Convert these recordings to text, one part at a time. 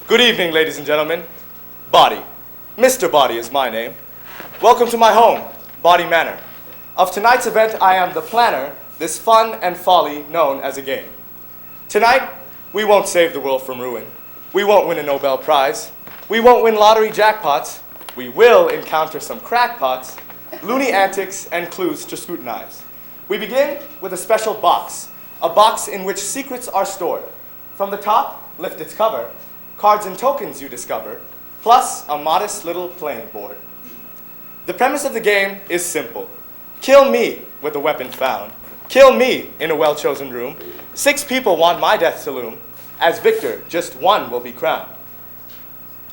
Good evening, ladies and gentlemen. Body. Mr. Body is my name. Welcome to my home, Body Manor. Of tonight's event, I am the planner, this fun and folly known as a game. Tonight, we won't save the world from ruin. We won't win a Nobel Prize. We won't win lottery jackpots. We will encounter some crackpots, loony antics, and clues to scrutinize. We begin with a special box, a box in which secrets are stored. From the top, lift its cover, cards and tokens you discover, plus a modest little playing board. The premise of the game is simple. Kill me with a weapon found. Kill me in a well-chosen room. 6 people want my death to loom. As victor, just one will be crowned.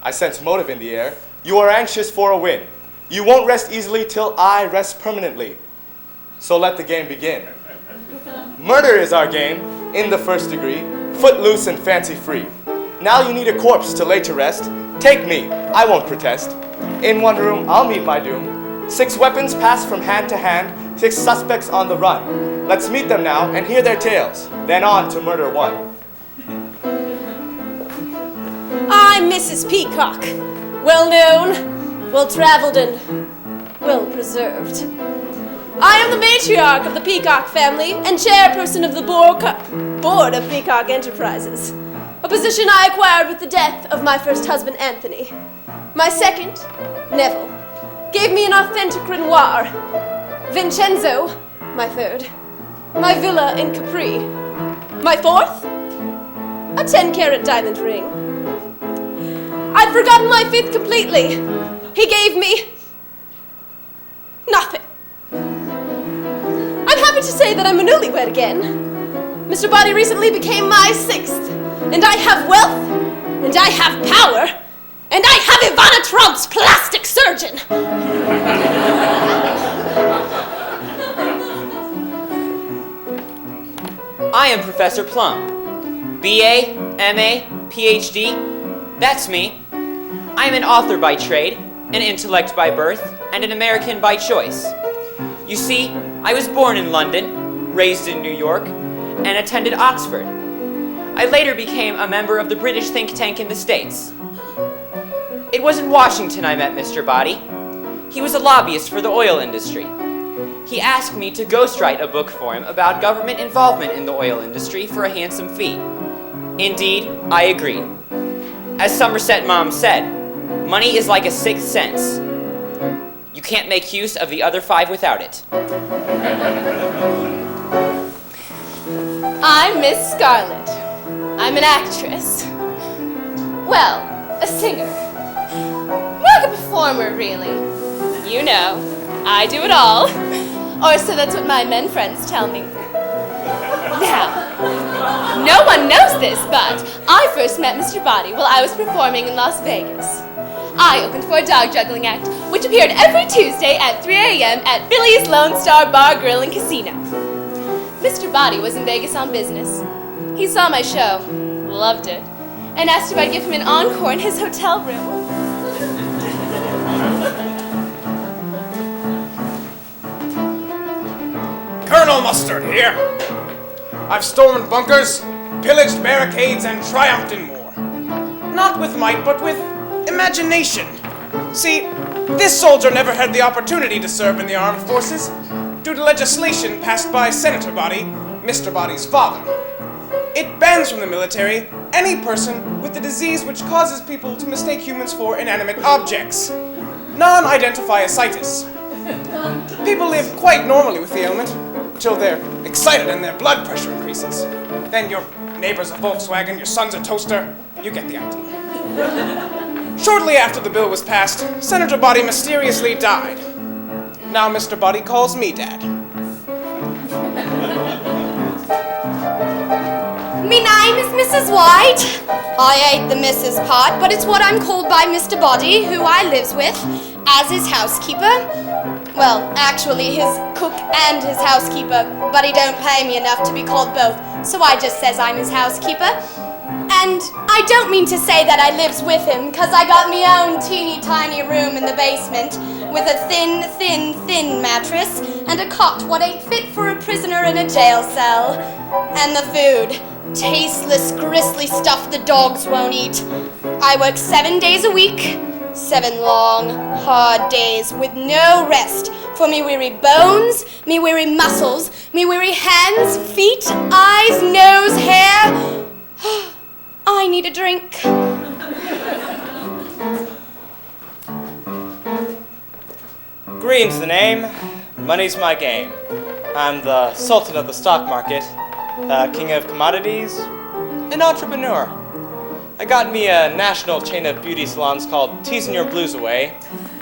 I sense motive in the air. You are anxious for a win. You won't rest easily till I rest permanently. So let the game begin. Murder is our game, in the first degree, footloose and fancy-free. Now you need a corpse to lay to rest. Take me, I won't protest. In one room, I'll meet my doom. 6 weapons pass from hand to hand, 6 suspects on the run. Let's meet them now and hear their tales, then on to murder one. I'm Mrs. Peacock, well-known, well-traveled, and well-preserved. I am the matriarch of the Peacock family and chairperson of the board of Peacock Enterprises, a position I acquired with the death of my first husband, Anthony. My second, Neville, gave me an authentic Renoir. Vincenzo, my third, my villa in Capri. My fourth, a 10-carat diamond ring. I'd forgotten my fifth completely. He gave me nothing. I'm happy to say that I'm a newlywed again. Mr. Body recently became my 6th, and I have wealth, and I have power, and I have Ivana Trump's plastic surgeon. I am Professor Plum. B.A., M.A., Ph.D., that's me. I am an author by trade, an intellect by birth, and an American by choice. You see, I was born in London, raised in New York, and attended Oxford. I later became a member of the British think tank in the States. It was in Washington I met Mr. Body. He was a lobbyist for the oil industry. He asked me to ghostwrite a book for him about government involvement in the oil industry for a handsome fee. Indeed, I agreed. As Somerset Maugham said, money is like a 6th sense. You can't make use of the other 5 without it. I'm Miss Scarlett. I'm an actress. Well, a singer. More like a performer, really. You know, I do it all. Or so that's what my men friends tell me. Now, no one knows this, but I first met Mr. Body while I was performing in Las Vegas. I opened for a dog juggling act, which appeared every Tuesday at 3 a.m. at Billy's Lone Star Bar, Grill, and Casino. Mr. Body was in Vegas on business. He saw my show, loved it, and asked if I'd give him an encore in his hotel room. Colonel Mustard here. I've stormed bunkers, pillaged barricades, and triumphed in war. Not with might, but with imagination. See, this soldier never had the opportunity to serve in the armed forces due to legislation passed by Senator Body, Mr. Body's father. It bans from the military any person with the disease which causes people to mistake humans for inanimate objects, non-identifiasitis. People live quite normally with the ailment until they're excited and their blood pressure increases. Then your neighbor's a Volkswagen, your son's a toaster. You get the idea. Shortly after the bill was passed, Senator Body mysteriously died. Now Mr. Body calls me Dad. Me name is Mrs. White. I ain't the Mrs. part, but it's what I'm called by Mr. Body, who I lives with, as his housekeeper. Well, actually, his cook and his housekeeper, but he don't pay me enough to be called both, so I just says I'm his housekeeper. And I don't mean to say that I lives with him, 'cause I got me own teeny tiny room in the basement, with a thin mattress, and a cot what ain't fit for a prisoner in a jail cell. And the food, tasteless, gristly stuff the dogs won't eat. I work 7 days a week, 7 long, hard days with no rest for me weary bones, me weary muscles, me weary hands, feet, eyes, nose, hair. I need a drink. Green's the name, money's my game. I'm the sultan of the stock market, king of commodities, an entrepreneur. I got me a national chain of beauty salons called Teasing Your Blues Away.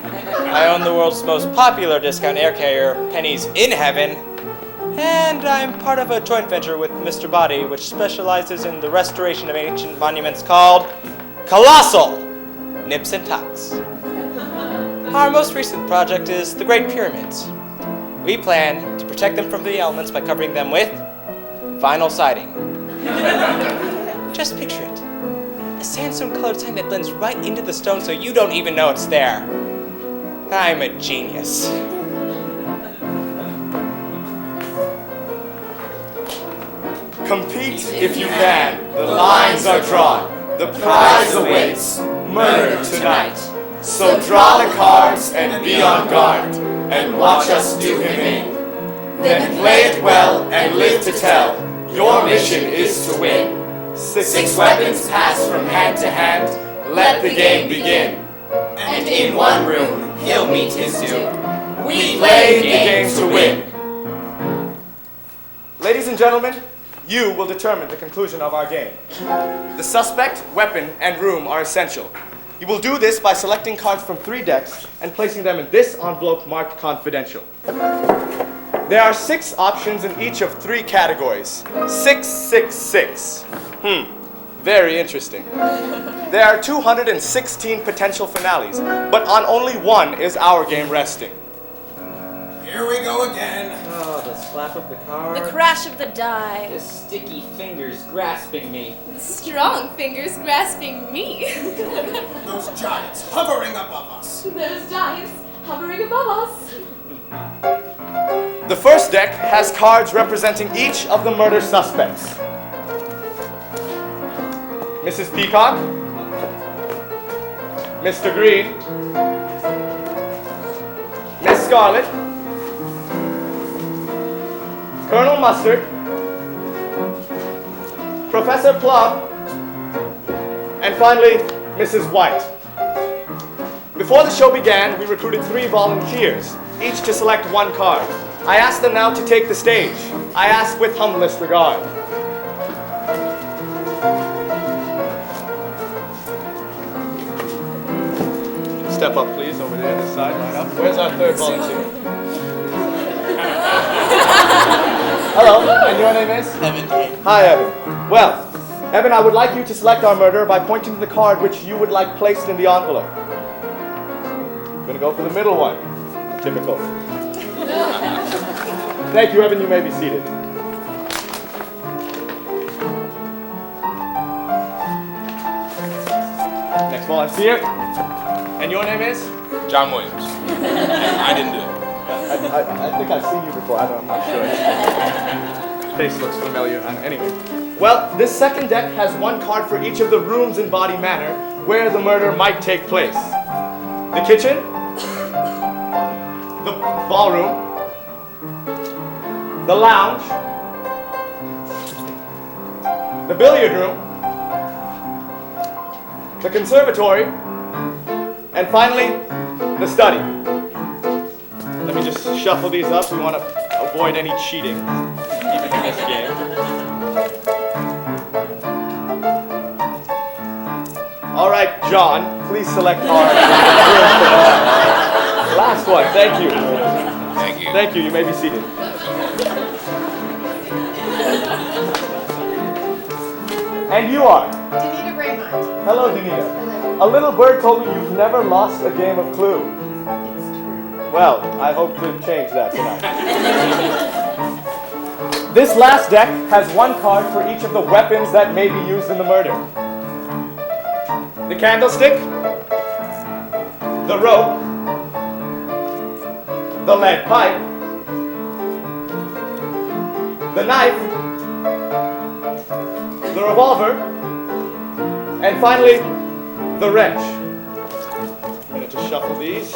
I own the world's most popular discount air carrier, Pennies in Heaven. And I'm part of a joint venture with Mr. Body, which specializes in the restoration of ancient monuments called Colossal Nips and Tucks. Our most recent project is the Great Pyramids. We plan to protect them from the elements by covering them with vinyl siding. Just picture it. A sandstone-colored sign that blends right into the stone so you don't even know it's there. I'm a genius. Compete if you can. The lines are drawn. The prize awaits. Murder tonight. So draw the cards and be on guard, and watch us do him in. Then play it well and live to tell. Your mission is to win. 6 weapons pass from hand to hand. Let the game begin. And in one room, he'll meet his doom. We play the game to win. Ladies and gentlemen, you will determine the conclusion of our game. The suspect, weapon, and room are essential. You will do this by selecting cards from 3 decks and placing them in this envelope marked confidential. There are 6 options in each of 3 categories. 6, 6, 6. Very interesting. There are 216 potential finales, but on only one is our game resting. Here we go again. Oh, the slap of the card. The crash of the die. The sticky fingers grasping me. Strong fingers grasping me. Those giants hovering above us. Those giants hovering above us. The first deck has cards representing each of the murder suspects. Mrs. Peacock, Mr. Green, Miss Scarlet, Colonel Mustard, Professor Plum, and finally, Mrs. White. Before the show began, we recruited 3 volunteers, each to select 1 card. I ask them now to take the stage. I ask with humblest regard. Step up, please, over there, this side, line up. Where's our 3rd volunteer? Hello, and your name is? Evan. Hi, Evan. Well, Evan, I would like you to select our murderer by pointing to the card which you would like placed in the envelope. I'm gonna go for the middle one. Typical. Thank you, Evan. You may be seated. Next volunteer. And your name is? John Williams. I didn't do it. I think I've seen you before. I'm not sure. Face looks familiar. Anyway. Well, this second deck has 1 card for each of the rooms in Body Manor where the murder might take place. The kitchen, the ballroom, the lounge, the billiard room, the conservatory, and finally, the study. Let me just shuffle these up. We want to avoid any cheating, even in this game. All right, John, please select our last one. Thank you. Thank you. Thank you. You may be seated. And you are? Danita Raymond. Hello, Danita. A little bird told me you've never lost a game of Clue. Well, I hope to change that tonight. This last deck has 1 card for each of the weapons that may be used in the murder. The candlestick, the rope, the lead pipe, the knife, the revolver, and finally, the wrench. A minute to shuffle these.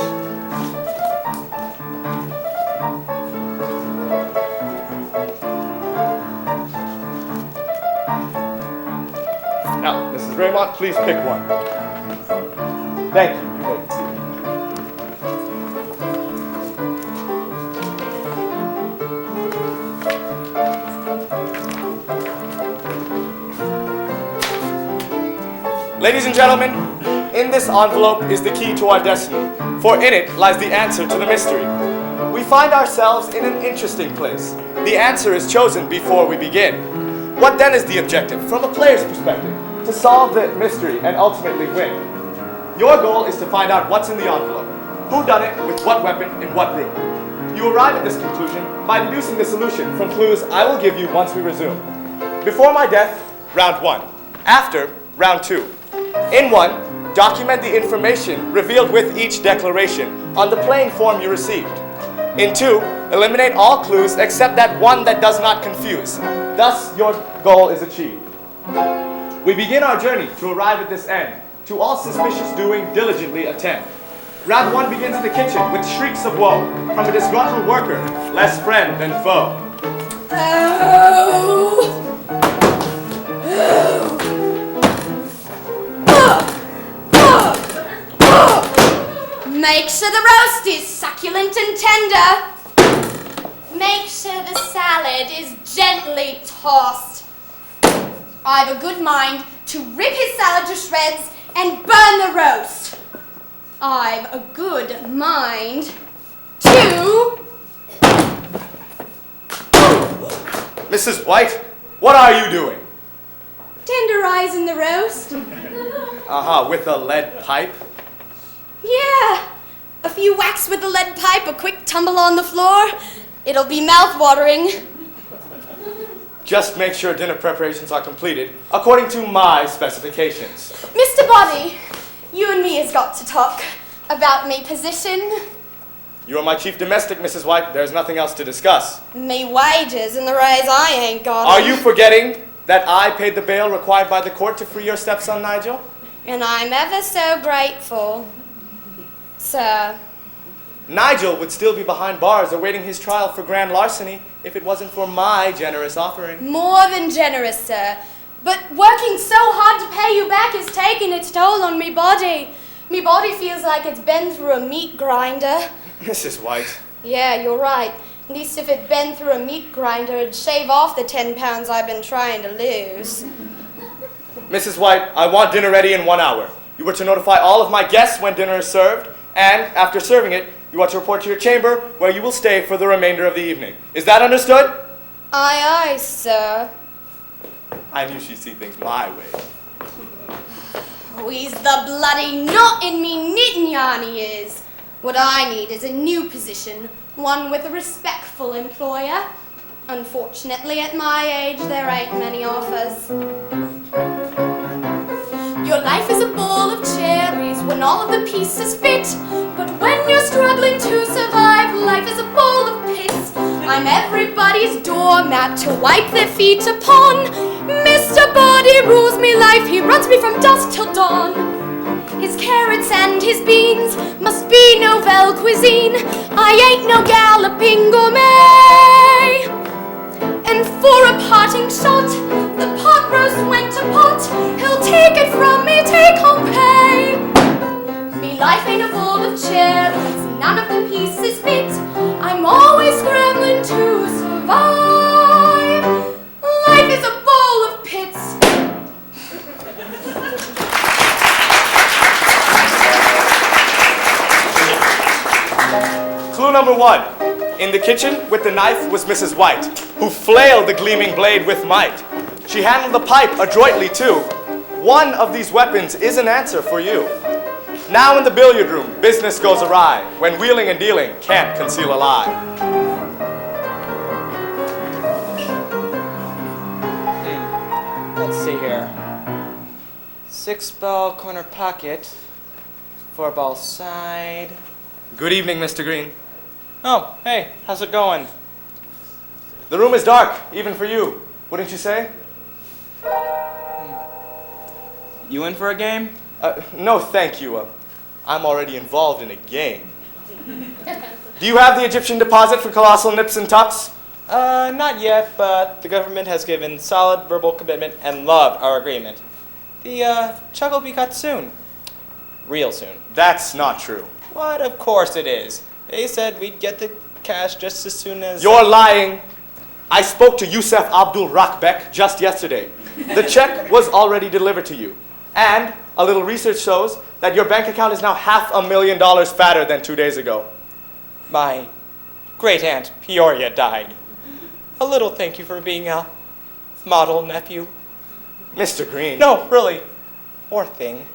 Now, Mrs. Raymond, please pick one. Thank you. You may proceed. Ladies and gentlemen, in this envelope is the key to our destiny, for in it lies the answer to the mystery. We find ourselves in an interesting place. The answer is chosen before we begin. What then is the objective, from a player's perspective? To solve the mystery and ultimately win. Your goal is to find out what's in the envelope, who done it, with what weapon, in what room. You arrive at this conclusion by deducing the solution from clues I will give you once we resume. Before my death, round 1. After, round 2. In 1, document the information revealed with each declaration on the playing form you received. In 2, eliminate all clues except that one that does not confuse. Thus, your goal is achieved. We begin our journey to arrive at this end. To all suspicious doing, diligently attend. Round 1 begins in the kitchen with shrieks of woe from a disgruntled worker, less friend than foe. Make sure the roast is succulent and tender. Make sure the salad is gently tossed. I've a good mind to rip his salad to shreds and burn the roast. I've a good mind to... Mrs. White, what are you doing? tenderizing the roast. With a lead pipe? Yeah, a few whacks with the lead pipe, a quick tumble on the floor. It'll be mouth-watering. Just make sure dinner preparations are completed according to my specifications. Mr. Body, you and me has got to talk about me position. You are my chief domestic, Mrs. White. There's nothing else to discuss. Me wages and the raise I ain't got. Are you forgetting that I paid the bail required by the court to free your stepson, Nigel? And I'm ever so grateful, sir. Nigel would still be behind bars awaiting his trial for grand larceny if it wasn't for my generous offering. More than generous, sir. But working so hard to pay you back has taken its toll on me body. Me body feels like it's been through a meat grinder. Mrs. White. Yeah, you're right. At least if it'd been through a meat grinder, it'd shave off the 10 pounds I've been trying to lose. Mrs. White, I want dinner ready in 1 hour. You were to notify all of my guests when dinner is served, and after serving it, you are to report to your chamber where you will stay for the remainder of the evening. Is that understood? Aye, aye, sir. I knew she'd see things my way. Oh, he's the bloody knot in me knitting yarn, he is. What I need is a new position, one with a respectful employer. Unfortunately, at my age, there ain't many offers. Your life is a bowl of cherries when all of the pieces fit. But when you're struggling to survive, life is a bowl of pits. I'm everybody's doormat to wipe their feet upon. Mr. Body rules me life, he runs me from dusk till dawn. His carrots and his beans must be Nouvelle cuisine. I ain't no galloping gourmet. And for a parting shot, the pot roast went to pot. He'll take it from me, take home pay. Me life ain't a bowl of cherries, none of the pieces fit. I'm always scrambling to survive. Life is a bowl of pits. Clue number 1. In the kitchen with the knife was Mrs. White, who flailed the gleaming blade with might. She handled the pipe adroitly too. One of these weapons is an answer for you. Now in the billiard room, business goes awry, when wheeling and dealing can't conceal a lie. Let's see here. 6-ball corner pocket, 4-ball side. Good evening, Mr. Green. Oh, hey, how's it going? The room is dark, even for you, wouldn't you say? You in for a game? No, thank you. I'm already involved in a game. Do you have the Egyptian deposit for colossal nips and tucks? Not yet, but the government has given solid verbal commitment and loved our agreement. The check will be cut soon. Real soon. That's not true. What? Of course it is. They said we'd get the cash just as soon as... You're lying. I spoke to Youssef Abdul Rakbek just yesterday. The check was already delivered to you. And a little research shows that your bank account is now $500,000 fatter than 2 days ago. My great-aunt Peoria died. A little thank you for being a model nephew. Mr. Green. No, really. Poor thing.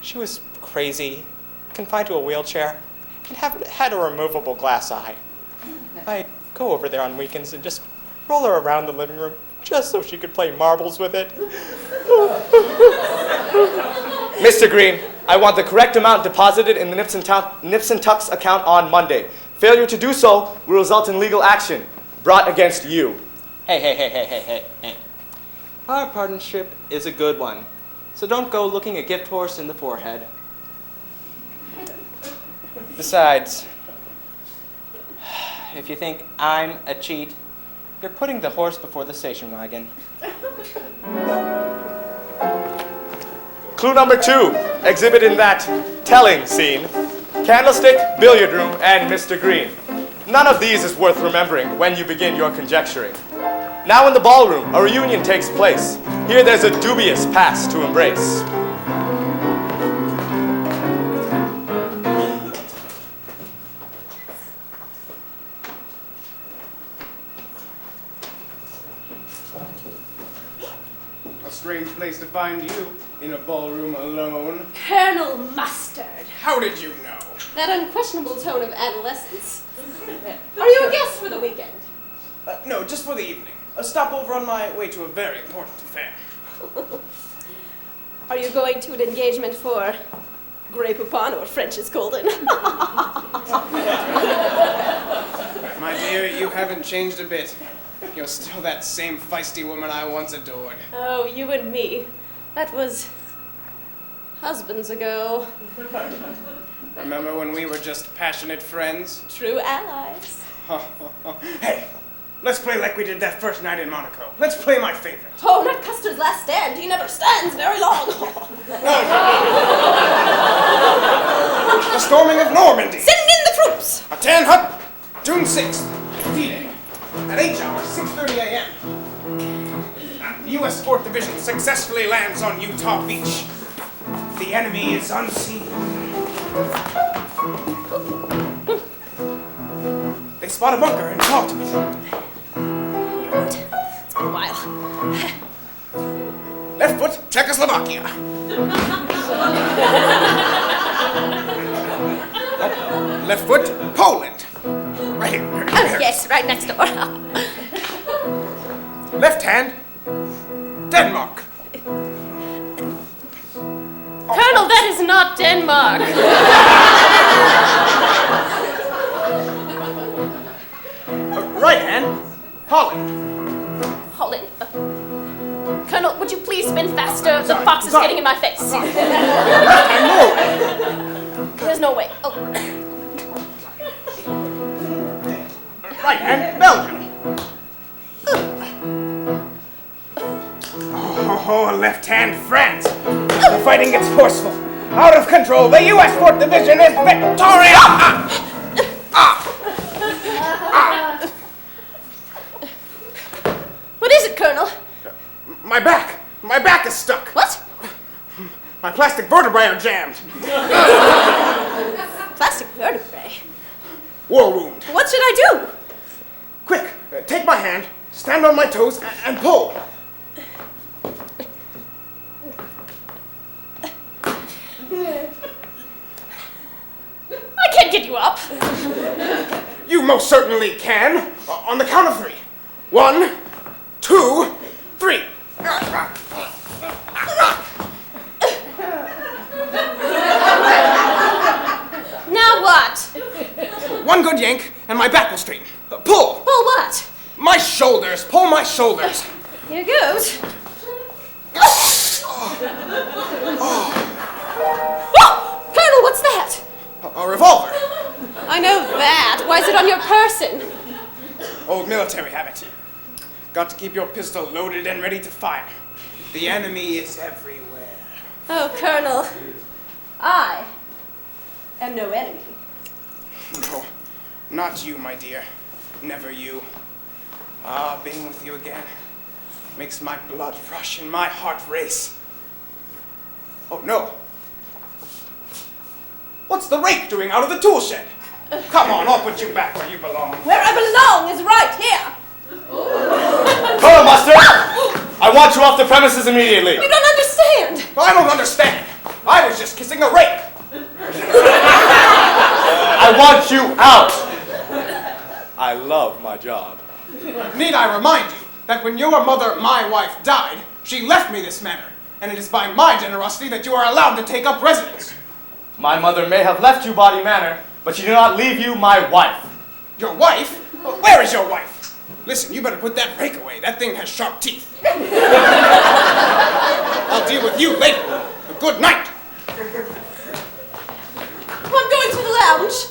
She was crazy, confined to a wheelchair, and had a removable glass eye. I'd go over there on weekends and just roll her around the living room just so she could play marbles with it. Mr. Green, I want the correct amount deposited in the Nips and Tucks account on Monday. Failure to do so will result in legal action brought against you. Hey. Our partnership is a good one, so don't go looking a gift horse in the forehead. Besides, if you think I'm a cheat, you're putting the horse before the station wagon. Clue number 2, exhibit in that telling scene. Candlestick, billiard room, and Mr. Green. None of these is worth remembering when you begin your conjecturing. Now in the ballroom, a reunion takes place. Here there's a dubious past to embrace. A strange place to find you, in a ballroom alone. Colonel Mustard. How did you know? That unquestionable tone of adolescence. Are you a guest for the weekend? No, just for the evening. A stopover on my way to a very important affair. Are you going to an engagement for Grey Poupon or French's Golden? My dear, you haven't changed a bit. You're still that same feisty woman I once adored. Oh, you and me. That was husbands ago. Remember when we were just passionate friends? True allies. Hey, let's play like we did that first night in Monaco. Let's play my favorite. Oh, not Custer's Last Stand. He never stands very long. The storming of Normandy. Send in the troops. A tan hut, June 6th. D-Day. At H hour, 6:30 a.m. The U.S. 4th Division successfully lands on Utah Beach. The enemy is unseen. They spot a bunker and talk to me. It's been a while. Left foot, Czechoslovakia. Left foot, Poland. Right here. Oh, yes, right next door. Left hand, Denmark. Colonel, that is not Denmark. Right hand, Holland. Holland. Colonel, would you please spin faster? The fox is getting in my face. Left hand, Norway. There's no way. Oh. Right hand, Belgium. Oh, left hand, France. The fighting gets forceful. Out of control. The U.S. 4th Division is victorious. What is it, Colonel? My back. My back is stuck. What? My plastic vertebrae are jammed. Plastic vertebrae. War wound. What should I do? Quick, take my hand, stand on my toes, and pull. I can't get you up. You most certainly can. On the count of 3. 1, 2, 3. Now what? One good yank, and my back will straighten. Pull. Pull what? My shoulders. Pull my shoulders. Here goes. Why is it on your person? Old military habit. Got to keep your pistol loaded and ready to fire. The enemy is everywhere. Oh, Colonel, I am no enemy. No, not you, my dear. Never you. Ah, being with you again makes my blood rush and my heart race. Oh, no. What's the rake doing out of the tool shed? Come on, I'll put you back where you belong. Where I belong is right here. Colonel Mustard! I want you off the premises immediately. You don't understand. I don't understand. I was just kissing a rake. I want you out. I love my job. Need I remind you that when your mother, my wife, died, she left me this manor, and it is by my generosity that you are allowed to take up residence. My mother may have left you Body Manor, but she did not leave you my wife. Your wife? Where is your wife? Listen, you better put that rake away. That thing has sharp teeth. I'll deal with you later. Good night. I'm going to the lounge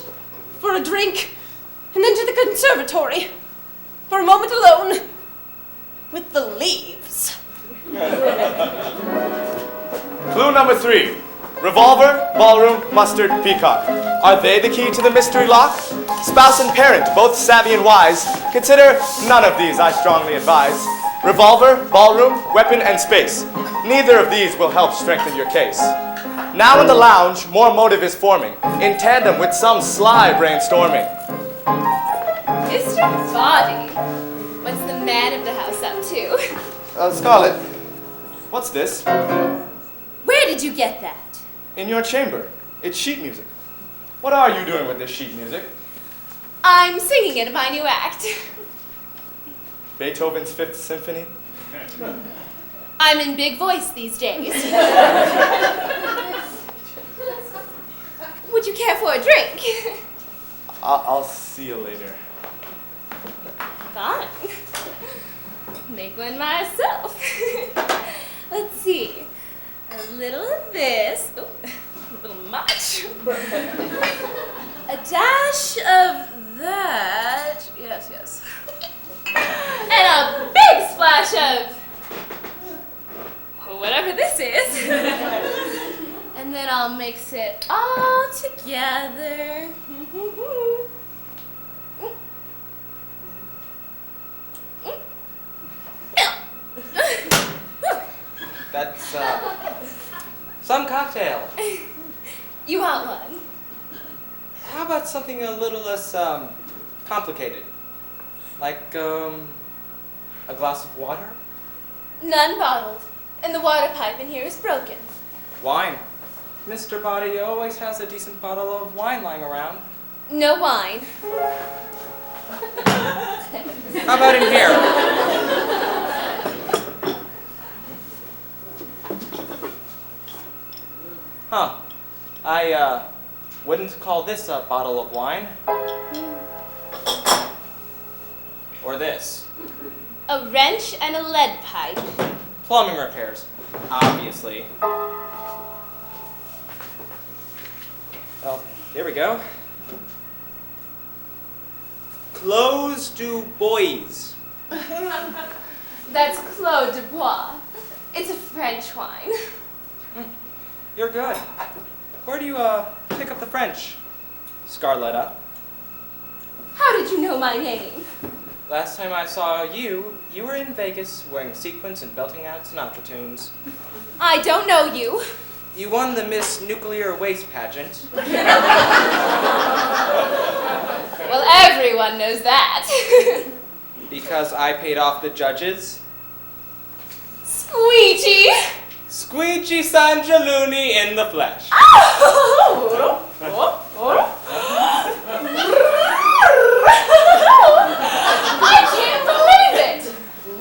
for a drink, and then to the conservatory for a moment alone with the leaves. Clue number 3. Revolver, ballroom, mustard, peacock. Are they the key to the mystery lock? Spouse and parent, both savvy and wise. Consider none of these, I strongly advise. Revolver, ballroom, weapon, and space. Neither of these will help strengthen your case. Now in the lounge, more motive is forming, in tandem with some sly brainstorming. Mr. Body, what's the man of the house up to? Scarlett, what's this? Where did you get that? In your chamber. It's sheet music. What are you doing with this sheet music? I'm singing it in my new act. Beethoven's Fifth Symphony? I'm in big voice these days. Would you care for a drink? I'll see you later. Fine. Make one myself. Let's see. A little of this. Ooh, a little much. A dash of that. Yes, yes. And a big splash of whatever this is. And then I'll mix it all together. That's, some cocktail. You want one? How about something a little less, complicated? Like, a glass of water? None bottled. And the water pipe in here is broken. Wine. Mr. Body always has a decent bottle of wine lying around. No wine. How about in here? Huh. I, wouldn't call this a bottle of wine. Or this. A wrench and a lead pipe. Plumbing repairs, obviously. Well, here we go. Close du Bois. That's Clos de Bois. It's a French wine. You're good. Where do you, pick up the French, Scarletta? How did you know my name? Last time I saw you, you were in Vegas wearing sequins and belting out Sinatra tunes. I don't know you. You won the Miss Nuclear Waste pageant. Well, everyone knows that. Because I paid off the judges. Squeegee! Squeegee Sanjaluni in the flesh. I can't believe it!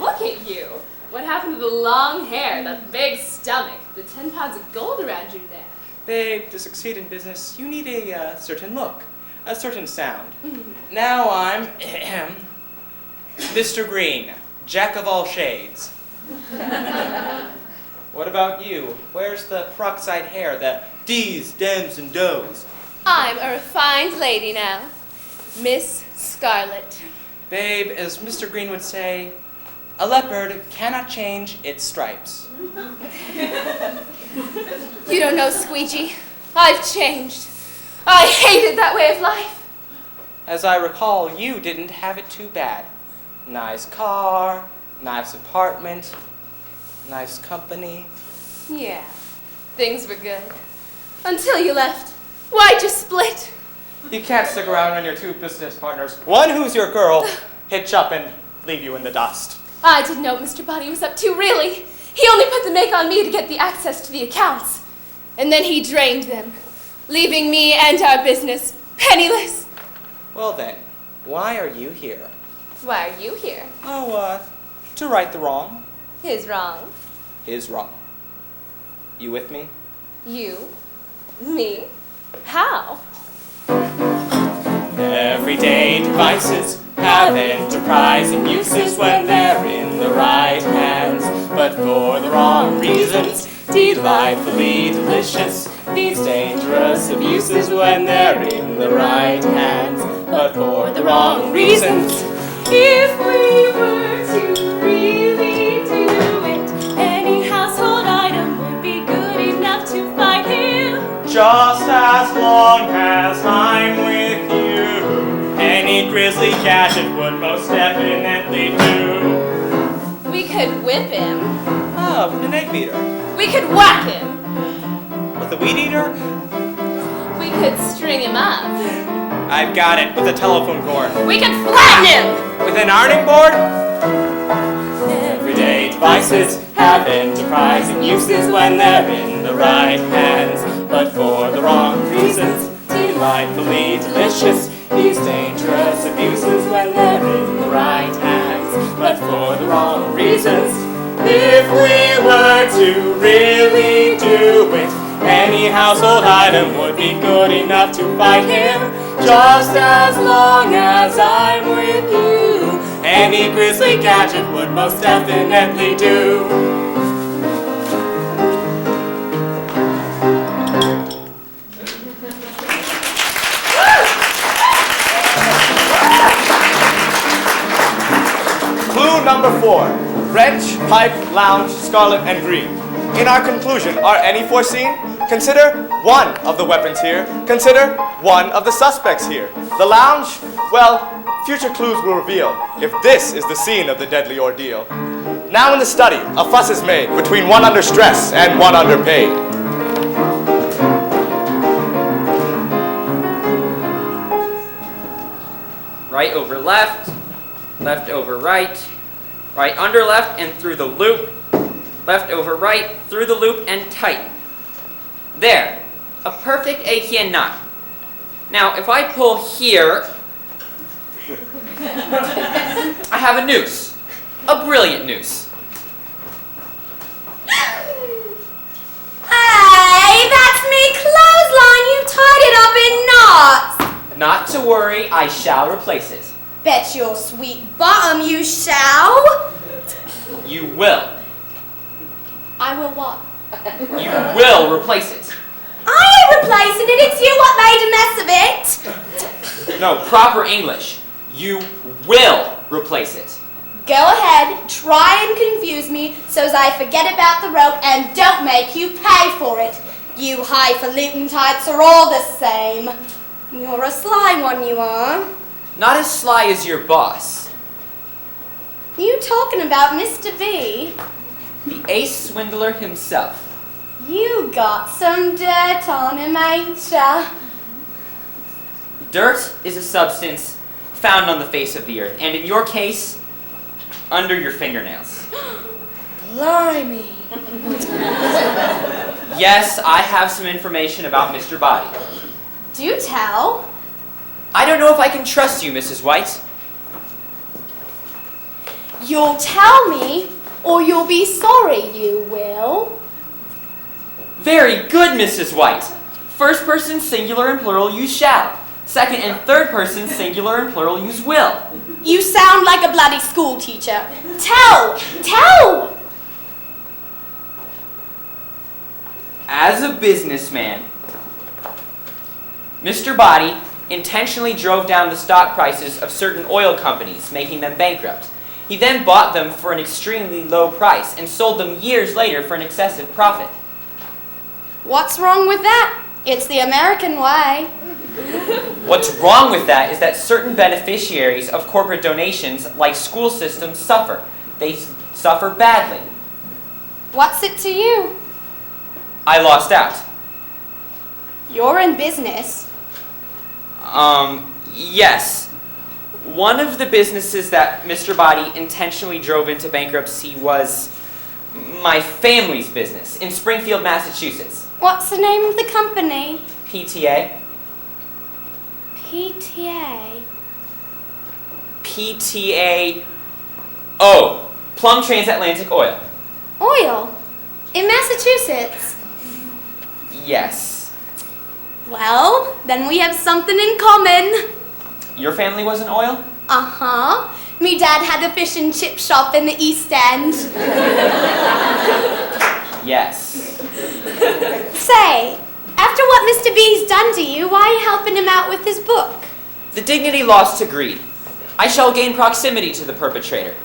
Look at you. What happened to the long hair, the big stomach, the 10 pounds of gold around your neck? Babe, to succeed in business, you need a certain look, a certain sound. Now I'm Mr. Green, jack of all shades. What about you? Where's the peroxide hair, the D's, dems, and does? I'm a refined lady now. Miss Scarlet. Babe, as Mr. Green would say, a leopard cannot change its stripes. You don't know, Squeegee. I've changed. I hated that way of life. As I recall, you didn't have it too bad. Nice car, nice apartment, nice company. Yeah, things were good. Until you left. Why'd you split? You can't stick around when your two business partners, one who's your girl, hitch up and leave you in the dust. I didn't know what Mr. Body was up to, really. He only put the make on me to get the access to the accounts. And then he drained them, leaving me and our business penniless. Well then, why are you here? Why are you here? Oh, to right the wrong. His wrong. His wrong. You with me? You? Me? How? Everyday devices have enterprising uses when they're in the right hands, but for the wrong reasons, delightfully delicious. These dangerous abuses when they're in the right hands, but for the wrong reasons. If we were to really do it, any household item would be good enough to fight him. Just as long as I'm with you, any grisly gadget would most definitely do. We could whip him. Oh, with an egg beater. We could whack him. With a weed eater? We could string him up. I've got it, with a telephone cord. We could flatten him. With an ironing board? Everyday devices have enterprising uses when they're in the right hands, but for the wrong reasons, delightfully delicious. These dangerous abuses when they're in the right hands, but for the wrong reasons. If we were to really do it, any household item would be good enough to fight him. Just as long as I'm with you, any grisly gadget would most definitely do. Clue number 4. Wrench, pipe, lounge, scarlet, and green. In our conclusion, are any foreseen? Consider one of the weapons here. Consider one of the suspects here. The lounge? Well, future clues will reveal if this is the scene of the deadly ordeal. Now in the study, a fuss is made between one under stress and one underpaid. Right over left, left over right, right under left and through the loop, left over right, through the loop and tighten. There, a perfect Aikian knot. Now, if I pull here, I have a noose, a brilliant noose. Hey, that's me clothesline. You tied it up in knots. Not to worry, I shall replace it. Bet your sweet bottom you shall. You will. I will what? You will replace it. I ain't replacing it. It's you what made a mess of it. No, proper English. You will replace it. Go ahead, try and confuse me so's I forget about the rope and don't make you pay for it. You highfalutin types are all the same. You're a sly one, you are. Not as sly as your boss. You talking about Mr. B? The ace swindler himself. You got some dirt on him, ain't ya? Dirt is a substance found on the face of the earth, and in your case, under your fingernails. Blimey. Yes, I have some information about Mr. Body. Do tell. I don't know if I can trust you, Mrs. White. You'll tell me, or you'll be sorry, you will. Very good, Mrs. White. First person singular and plural use shall. Second and third person singular and plural use will. You sound like a bloody school teacher. Tell! Tell! As a businessman, Mr. Body intentionally drove down the stock prices of certain oil companies, making them bankrupt. He then bought them for an extremely low price and sold them years later for an excessive profit. What's wrong with that? It's the American way. What's wrong with that is that certain beneficiaries of corporate donations, like school systems, suffer. They suffer badly. What's it to you? I lost out. You're in business. Yes. One of the businesses that Mr. Body intentionally drove into bankruptcy was my family's business in Springfield, Massachusetts. What's the name of the company? PTA. PTA. PTA. Oh, Plum Transatlantic Oil. Oil? In Massachusetts? Yes. Well, then we have something in common. Your family was in oil? Uh-huh. Me dad had a fish and chip shop in the East End. Yes. Say, after what Mr. B's done to you, why are you helping him out with his book? The dignity lost to greed. I shall gain proximity to the perpetrator.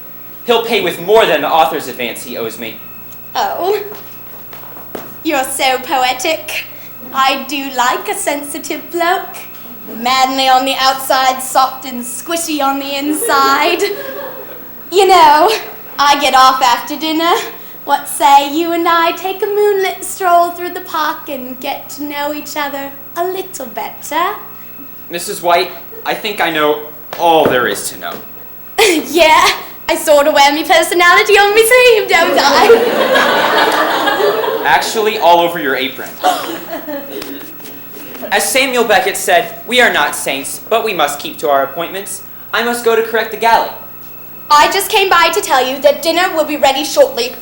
He'll pay with more than the author's advance he owes me. Oh. You're so poetic. I do like a sensitive bloke. Manly on the outside, soft and squishy on the inside. You know, I get off after dinner. What say you and I take a moonlit stroll through the park and get to know each other a little better? Mrs. White, I think I know all there is to know. Yeah, I sort of wear my personality on my sleeve, don't I? Actually, all over your apron. As Samuel Beckett said, we are not saints, but we must keep to our appointments. I must go to correct the galley. I just came by to tell you that dinner will be ready shortly.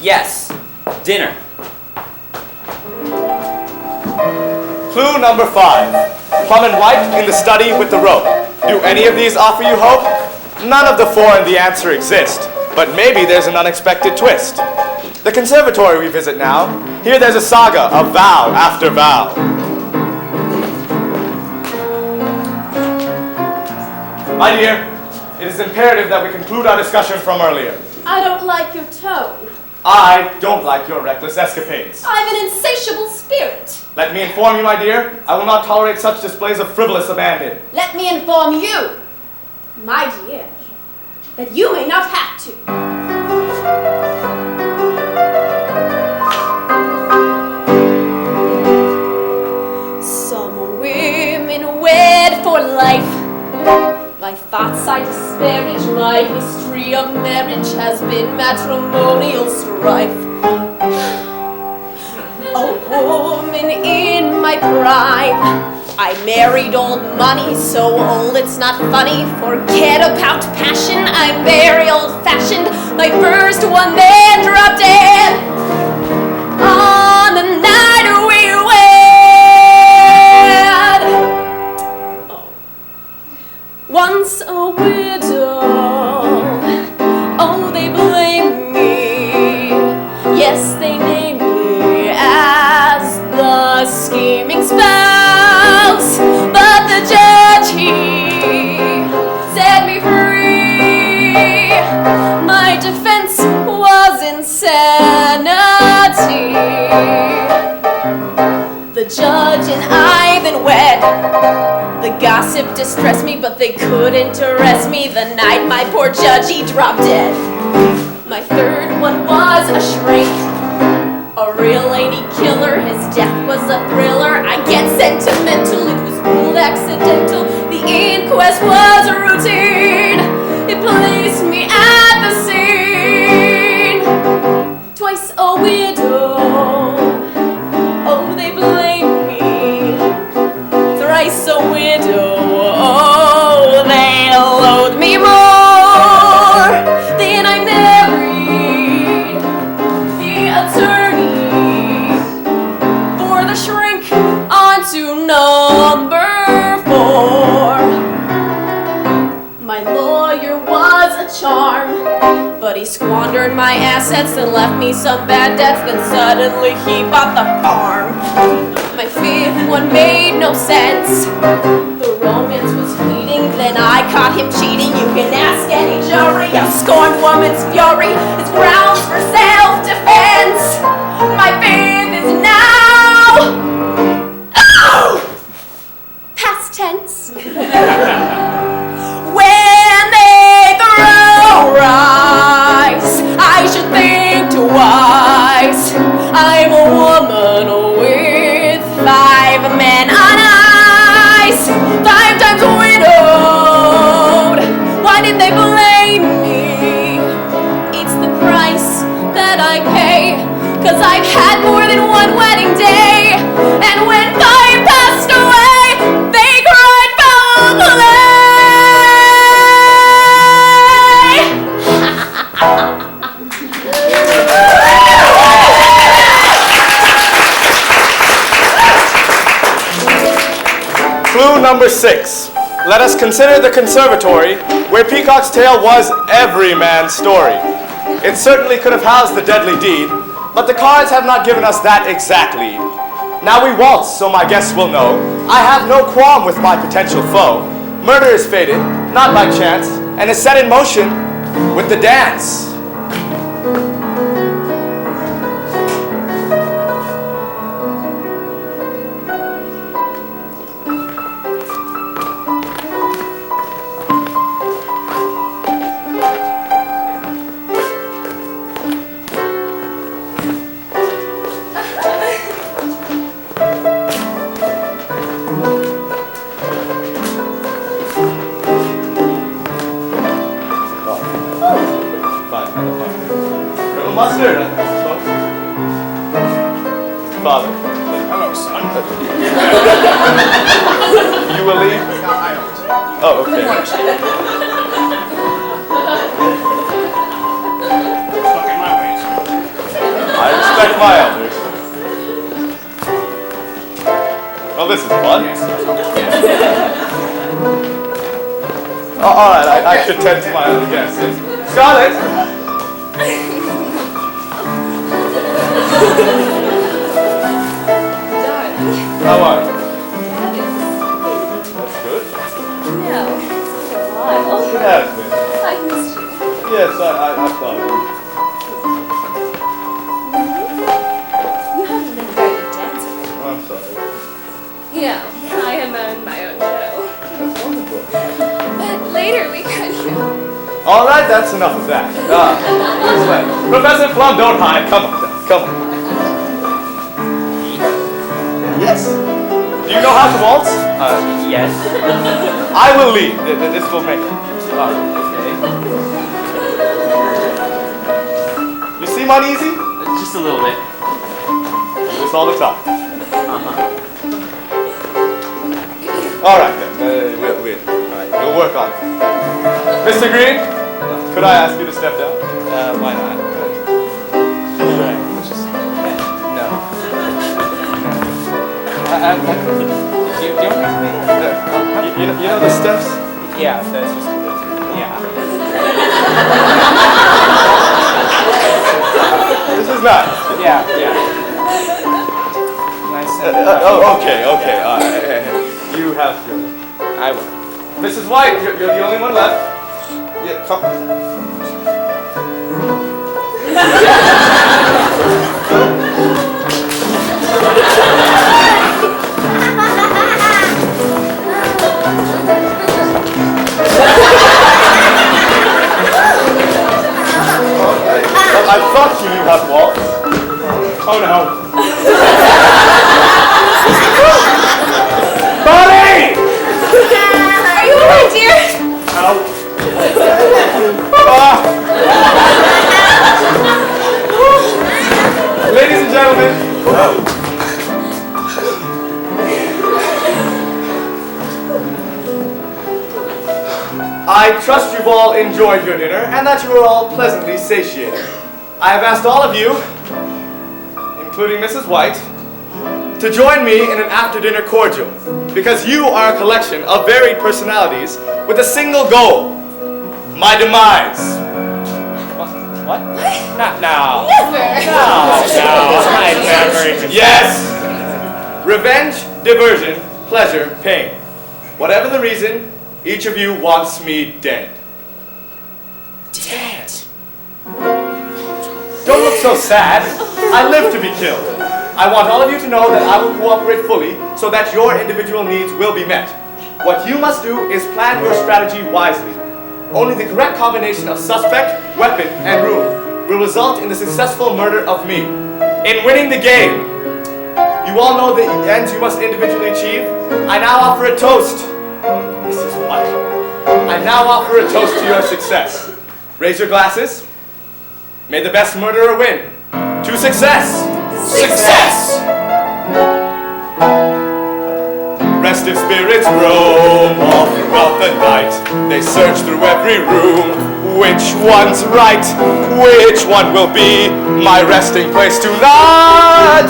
Yes, dinner. Clue number 5. Plum and White in the study with the rope. Do any of these offer you hope? None of the 4 in the answer exist, but maybe there's an unexpected twist. The conservatory we visit now, here there's a saga of vow after vow. My dear, it is imperative that we conclude our discussion from earlier. I don't like your tone. I don't like your reckless escapades. I have an insatiable spirit. Let me inform you, my dear, I will not tolerate such displays of frivolous abandon. Let me inform you, my dear, that you may not have to. Some women wed for life. My thoughts I disparage, my history of marriage has been matrimonial strife. A woman in my prime, I married old money, so old it's not funny. Forget about passion, I'm very old-fashioned. My first one man dropped dead on the night we wed. Oh. Once a widow, oh, they blame me. Yes, they name me as the scheming spouse. But the judge, he set me free. My defense was insanity. The judge and I then wed. The gossip distressed me, but they couldn't arrest me. The night my poor judgy dropped dead. My third one was a shrink, a real lady killer. His death was a thriller. I get sentimental, it was ruled accidental. The inquest was a routine. It placed me at the scene. Twice a widow, oh, they blame me. Thrice a widow, oh, they loathe me more. Then I married the attorney for the shrink onto number 4. My lawyer was a charm, but he squandered my assets and left me some bad debts. Then suddenly he bought the farm. My fifth one made no no sense. The romance was fleeting, then I caught him cheating. You can ask any jury, a scorned woman's fury is grounds for self-defense. My faith is now past tense. When they throw rise, I should think twice. I'm a woman with 5 men on ice, 5 times widowed. Why did they blame me? It's the price that I pay, 'cause I've had more than one wedding day. And when 5 passed away, they cried foul play. Clue number 6. Let us consider the conservatory where Peacock's tale was every man's story. It certainly could have housed the deadly deed, but the cards have not given us that exact lead. Now we waltz, so my guests will know I have no qualm with my potential foe. Murder is fated, not by chance, and is set in motion with the dance. Mustard. Father. Hello, son. You will leave? No, I don't. Oh, okay. Stuck in my ways. I respect my elders. Well, this is fun. Oh, all right, I should tend to my other guests. Scarlett! How are you? That's good. No, it's been a while. It has been. I missed you. Yes, I thought of you. You haven't been a very good dancer. Oh, I'm sorry. You know, I am on my own show. That's wonderful. But later we could. All right, that's enough of that. Professor Plum, don't hide. Come on, come on. Yes. Do you know how to waltz? Yes. I will lead. This will make it. Okay. You seem uneasy? Just a little bit. Just all the time. All right then. We'll work on it. Mr. Green, could I ask you to step down? Why not? Just No. Do you want me? you know the steps? Yeah, that's just, yeah. This is nice. Yeah. Nice. Okay. All right. You have to. I will. Mrs. White, you're the only one left. Yeah, come. I thought you knew how to walk. Oh no. Buddy! Are you alright, dear? Ow. Ladies and gentlemen. I trust you've all enjoyed your dinner and that you are all pleasantly satiated. I have asked all of you, including Mrs. White, to join me in an after-dinner cordial, because you are a collection of varied personalities with a single goal: my demise. What? Not now. Never. No, I never even. Yes! Revenge, diversion, pleasure, pain. Whatever the reason, each of you wants me dead. Dead. Don't look so sad. I live to be killed. I want all of you to know that I will cooperate fully so that your individual needs will be met. What you must do is plan your strategy wisely. Only the correct combination of suspect, weapon, and room will result in the successful murder of me. In winning the game, you all know the ends you must individually achieve. I now offer a toast. This is what? I now offer a toast to your success. Raise your glasses. May the best murderer win. To success! Success! Restive spirits roam all throughout the night. They search through every room. Which one's right? Which one will be my resting place tonight?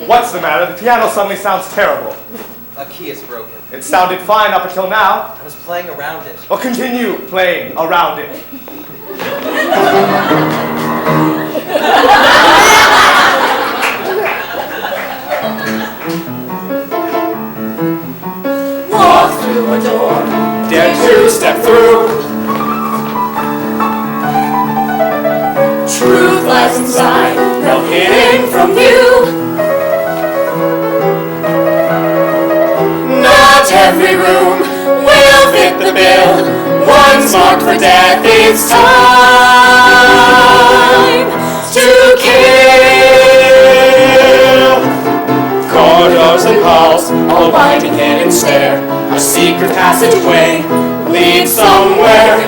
What's the matter? The piano suddenly sounds terrible. A key is broken. It sounded fine up until now. I was playing around it. Well, continue playing around it. Walk through a door. Dare to step through. Truth lies inside, no hidden from view. Not every room will fit the bill. One's marked for death. It's time to kill. Corridors and halls, all winding hidden stair. A secret passageway leads somewhere.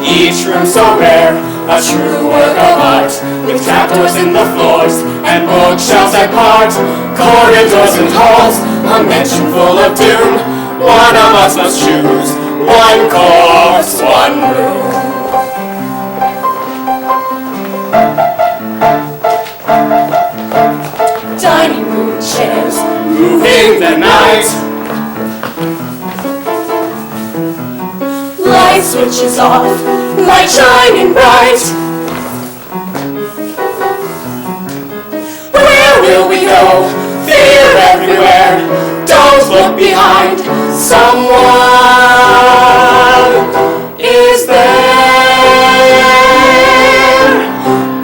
Each room so rare, a true work of art, with trapdoors in the floors and bookshelves apart. Corridors and halls, a mansion full of doom. One of us must choose, one corpse, one room. Dining room chairs, Moving the night, light switches off, light shining bright. where will we go? Fear everywhere, don't look behind. Someone is there.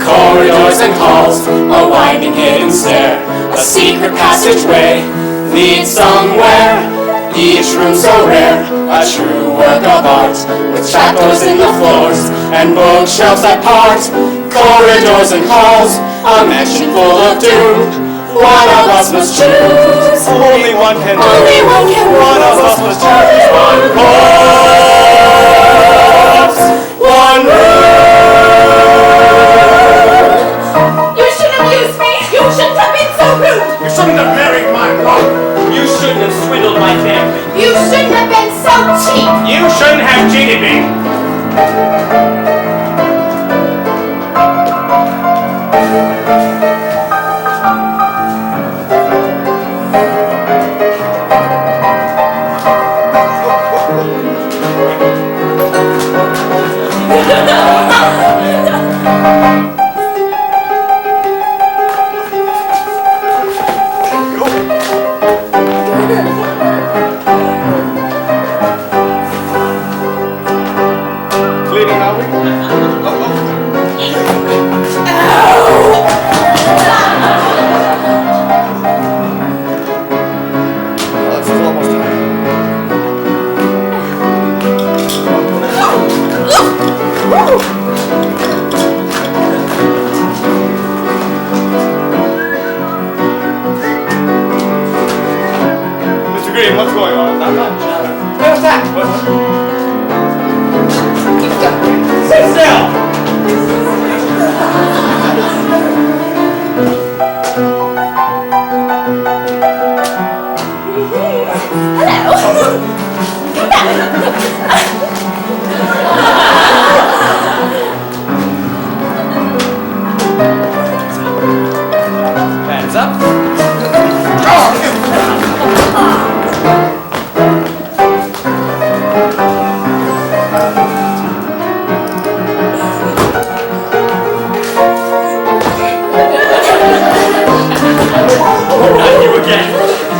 Corridors and halls, a winding hidden stair. A secret passageway leads somewhere. Each room so rare, a true work of art, with trapdoors in the floors and bookshelves apart. Corridors and halls, a mansion full of doom. One of us must choose. Only one can do. Only one can do. One of us must choose. One corpse, one room. You shouldn't have used me. You shouldn't have been so rude. You shouldn't have married my wife. You shouldn't have swindled my family. You shouldn't have been so cheap. You shouldn't have cheated me. Cleaning, are we? Oh, this is almost time. Mr. Green, what's going on? I'm not. What's that? Sit still! Hands up. Not you again.